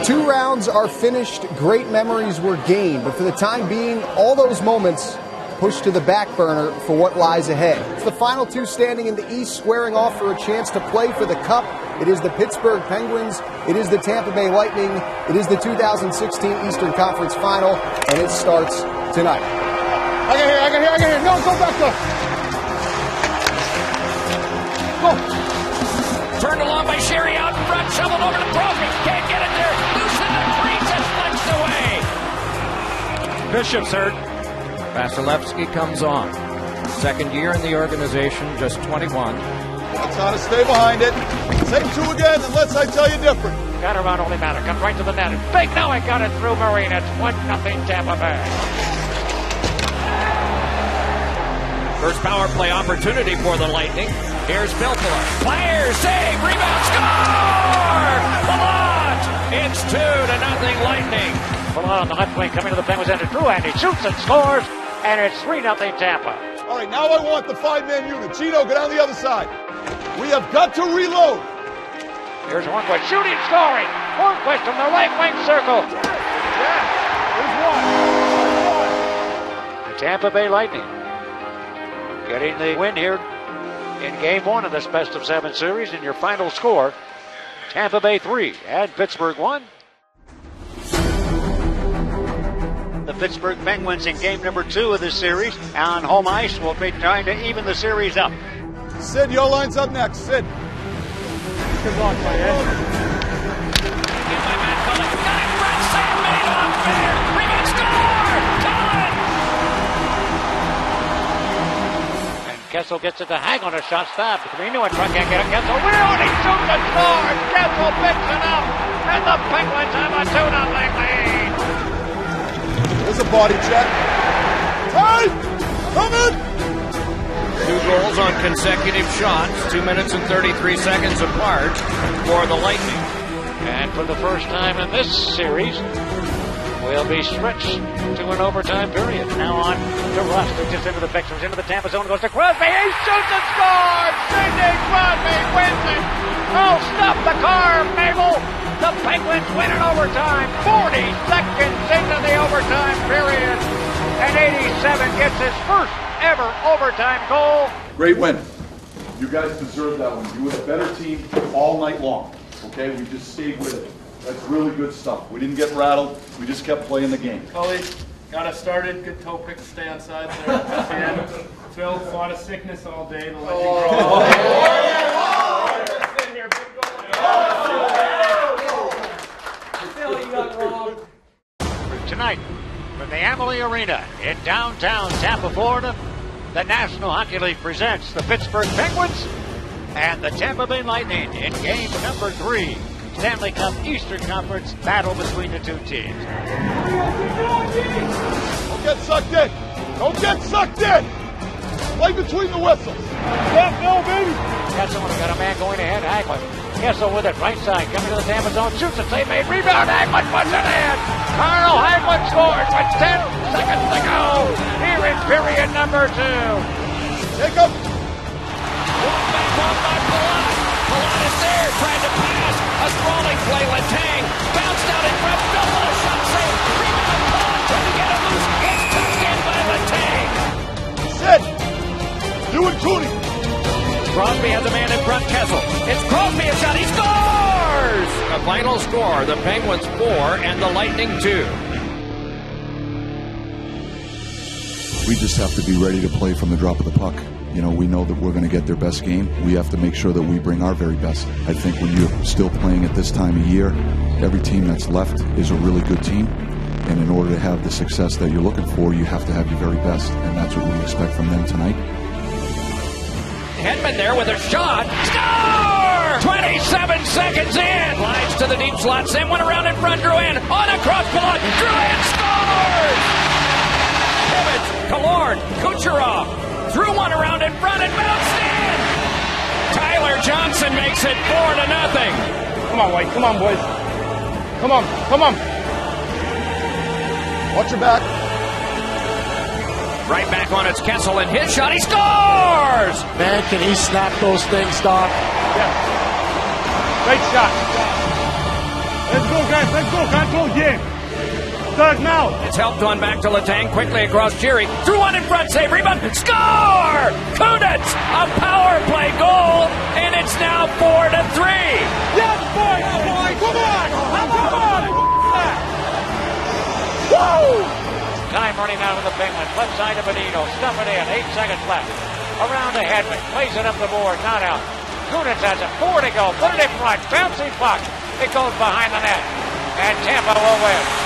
2 rounds are finished, great memories were gained, but for the time being, all those moments pushed to the back burner for what lies ahead. It's the final 2 standing in the East squaring off for a chance to play for the Cup. It is the Pittsburgh Penguins, it is the Tampa Bay Lightning, it is the 2016 Eastern Conference Final, and it starts tonight. I got here. No, go back up. Go. Turned along by Sherry out in front, shoveled over to Crosby. Can't get it there. Loose in the crease and flinched away. Bishop's hurt. Vasilevsky comes on. Second year in the organization, just 21. That's how to stay behind it. Same 2 again, unless I tell you different. Got around only matter. Comes right to the net. Big now and got it through Marine. It's 1-0 Tampa Bay. First power play opportunity for the Lightning. Here's Filppula. Fires, save, rebound, score! Palat! It's 2-0 Lightning. Palat on the left wing coming to the Penguins end. Drew Andy shoots and scores, and it's 3-0 Tampa. All right, now I want the 5-man unit. Chino, get on the other side. We have got to reload. Here's Hornquist shooting, scoring. Hornquist from the right wing circle. Yeah, there's one. The Tampa Bay Lightning getting the win here in Game 1 of this best-of-7 series. And your final score, Tampa Bay 3 and Pittsburgh 1. The Pittsburgh Penguins in Game number 2 of this series on home ice will be trying to even the series up. Sid, your line's up next. Sid. Good luck, my head. Kessel gets it to Hag on a shot stop. Carino in front, can't get it. Kessel will, and he shoots and scores. Kessel picks it up, and the Penguins have a 2-0 lead. There's a body check. Time! Coming! 2 goals on consecutive shots, 2 minutes and 33 seconds apart for the Lightning. And for the first time in this series, we'll be stretched to an overtime period. Now on to Rust, who just into the picture, into the Tampa zone, goes to Crosby. He shoots and scores! Sidney Crosby wins it! Oh, stop the car, Mabel! The Penguins win in overtime. 40 seconds into the overtime period. And 87 gets his first ever overtime goal. Great win. You guys deserve that one. You were the better team all night long. Okay, we just stayed with it. That's really good stuff. We didn't get rattled. We just kept playing the game. Cully got us started. Good toe pick to stay on side there. And Phil fought a sickness all day to let you grow. Sitting here, big goal. Phil, you got wrong. Tonight, from the Amalie Arena in downtown Tampa, Florida, the National Hockey League presents the Pittsburgh Penguins and the Tampa Bay Lightning in game number 3. Stanley Cup Eastern Conference battle between the 2 teams. Don't get sucked in. Don't get sucked in. Play between the whistles. Yeah, no, baby. Kessel got a man going ahead. Hagelin. Kessel with it, right side, coming to the Tampa zone, shoots it, save made, rebound. Hagelin puts it in. Carl Hagelin scores with 10 seconds to go here in period number 2. Take him. Back off by Palat. Palat is there, trying to pass. A sprawling play, Letang bounced out in front, double a shot save, rebound, Palat trying to get it loose, it's tucked in by Letang. Sid, you and Cooney. Crosby has a man in front, Kessel. It's Crosby, a shot, he scores! The final score, the Penguins 4 and the Lightning 2. We just have to be ready to play from the drop of the puck. You know, we know that we're going to get their best game. We have to make sure that we bring our very best. I think when you're still playing at this time of year, every team that's left is a really good team. And in order to have the success that you're looking for, you have to have your very best. And that's what we expect from them tonight. Hedman there with a shot. Score! 27 seconds in. Slides to the deep slot. Same one around in front. Drouin on across Palat. Drouin scores! Pivots. Killorn. Kucherov. Threw one around in front and bounced in. Tyler Johnson makes it 4-0. Come on, White. Come on, boys. Come on. Come on. Watch your back. Right back on it's Kessel and his shot. He scores! Man, can he snap those things, Doc? Yeah. Great shot. Let's go, guys. Let's go. Control game. Start now. It's helped on back to Letang, quickly across Jiri. Through one in front, save, rebound, score! Kunitz, a power play goal, and it's now 4-3. Yes, boy. Come on. Come on. Woo! Time running out of the Penguins. Left side of Bonino. Stuff it in. 8 seconds left. Around to Hedman. Plays it up the board. Not out. Kunitz has it. 4 to go. Put it in front. Bouncing puck. It goes behind the net. And Tampa will win.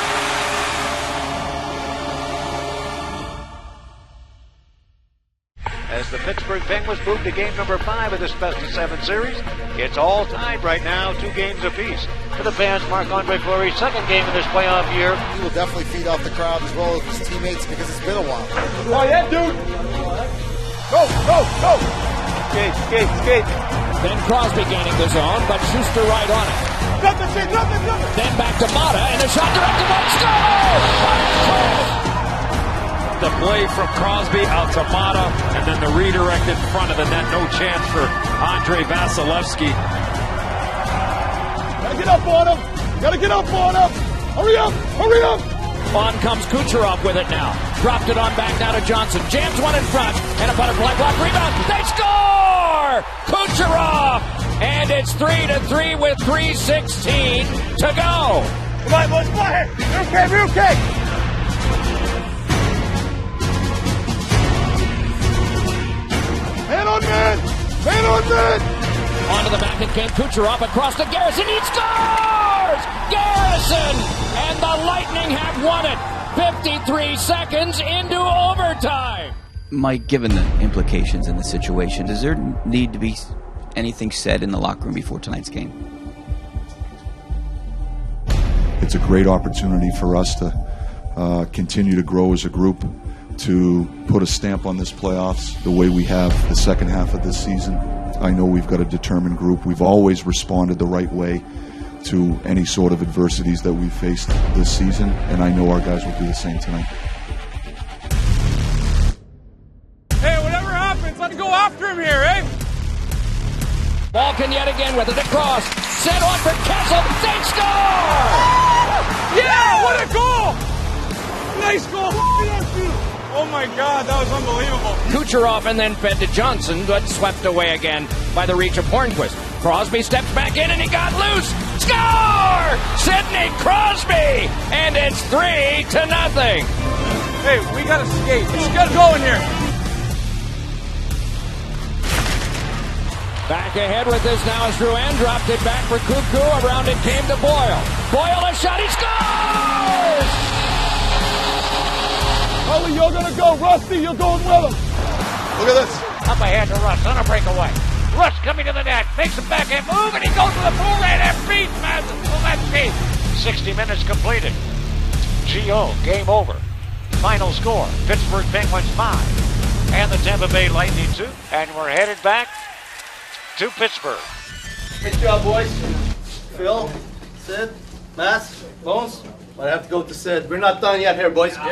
As the Pittsburgh Penguins move to game number 5 of this best-of-7 series, it's all tied right now, 2 games apiece. For the fans, Marc-Andre Fleury's second game in this playoff year. He will definitely feed off the crowd as well as his teammates because it's been a while. Oh, yeah, dude. Go. Skate. Then Crosby gaining the zone, but Schuster right on it. Drop it. Then back to Mata, and a shot directed by score! The play from Crosby out to Mata, and then the redirect in front of the net. No chance for Andrei Vasilevsky. Gotta get up on him. Hurry up. On comes Kucherov with it now. Dropped it on back now to Johnson. Jams one in front, and a butterfly block rebound. They score! Kucherov! And it's 3-3 with 3:16 to go. Come on, boys, play it. We're okay. Man on man! Onto the back it came Kucherov across to Garrison. He scores! Garrison! And the Lightning have won it. 53 seconds into overtime. Mike, given the implications in the situation, does there need to be anything said in the locker room before tonight's game? It's a great opportunity for us to continue to grow as a group, to put a stamp on this playoffs the way we have the second half of this season. I know we've got a determined group. We've always responded the right way to any sort of adversities that we've faced this season, and I know our guys will do the same tonight. Hey, whatever happens, let's go after him here, eh? Malkin yet again with it across. Sent on for Kessel. They score! Yeah, what a goal! Nice goal. Oh my God, that was unbelievable. Kucherov and then fed to Johnson, but swept away again by the reach of Hornquist. Crosby steps back in and he got loose. Score! Sidney Crosby! And it's 3-0. Hey, we gotta skate. We just gotta go in here. Back ahead with this now is Drouin. Dropped it back for Cuckoo. Around it came to Boyle. Boyle a shot. He scores! Ollie, you're gonna go. Rusty, you're going with him. Look at this. Up ahead to Russ on a breakaway. Russ coming to the net. Makes a backhand move, and he goes to the forehand and beats Vasilevsky. 60 minutes completed. Gio, game over. Final score, Pittsburgh Penguins 5 and the Tampa Bay Lightning 2. And we're headed back to Pittsburgh. Good job, boys. Phil, Sid, Mass, Bones. I have to go to Sid. We're not done yet here, boys. Thanks,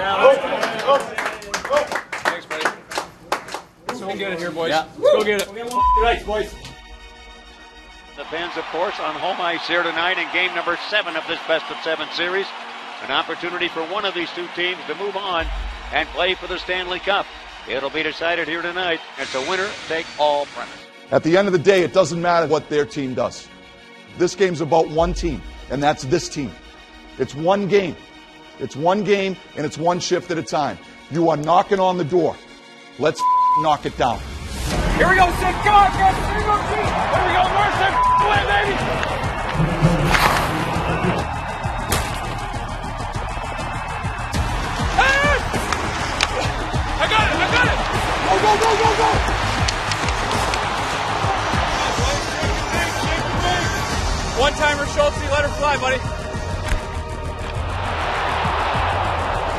buddy. Let's go get it here, boys. Yeah. Let's go get it. Right, boys. The Pens, of course, on home ice here tonight in game number 7 of this best-of-7 series. An opportunity for one of these two teams to move on and play for the Stanley Cup. It'll be decided here tonight. It's a winner-take-all premise. At the end of the day, it doesn't matter what their team does. This game's about one team, and that's this team. It's one game. It's one game, and it's one shift at a time. You are knocking on the door. Let's knock it down. Here we go, Sid. Come on, guys. Here we go, Sid. Here we go, Mercer. Win, baby. Hey! I got it. Go. One-timer, Schultz. Let her fly, buddy.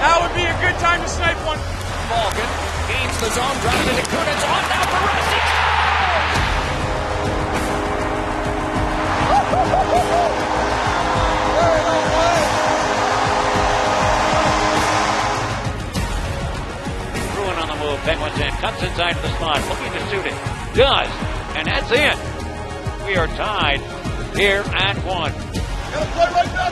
Now would be a good time to snipe one. Malkin gains the zone, drops it to Kunitz. On now for Rusty. Bruin on the move. Penguins in. Cuts inside of the slot. Looking to shoot it. Does. And that's it. We are tied here at 1. Gotta play right now.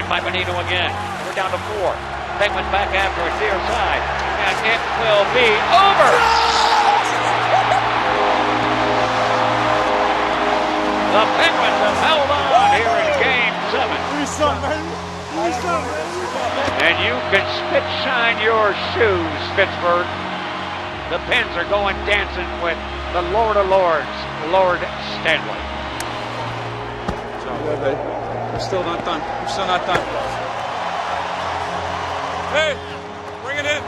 Taken by Bonino again. We're down to 4. Penguins back after it, near side. And it will be over. The Penguins have held on here in Game 7. And you can spit shine your shoes, Pittsburgh. The Pens are going dancing with the Lord of Lords, Lord Stanley. We're still not done. We're still not done. Hey, bring it in.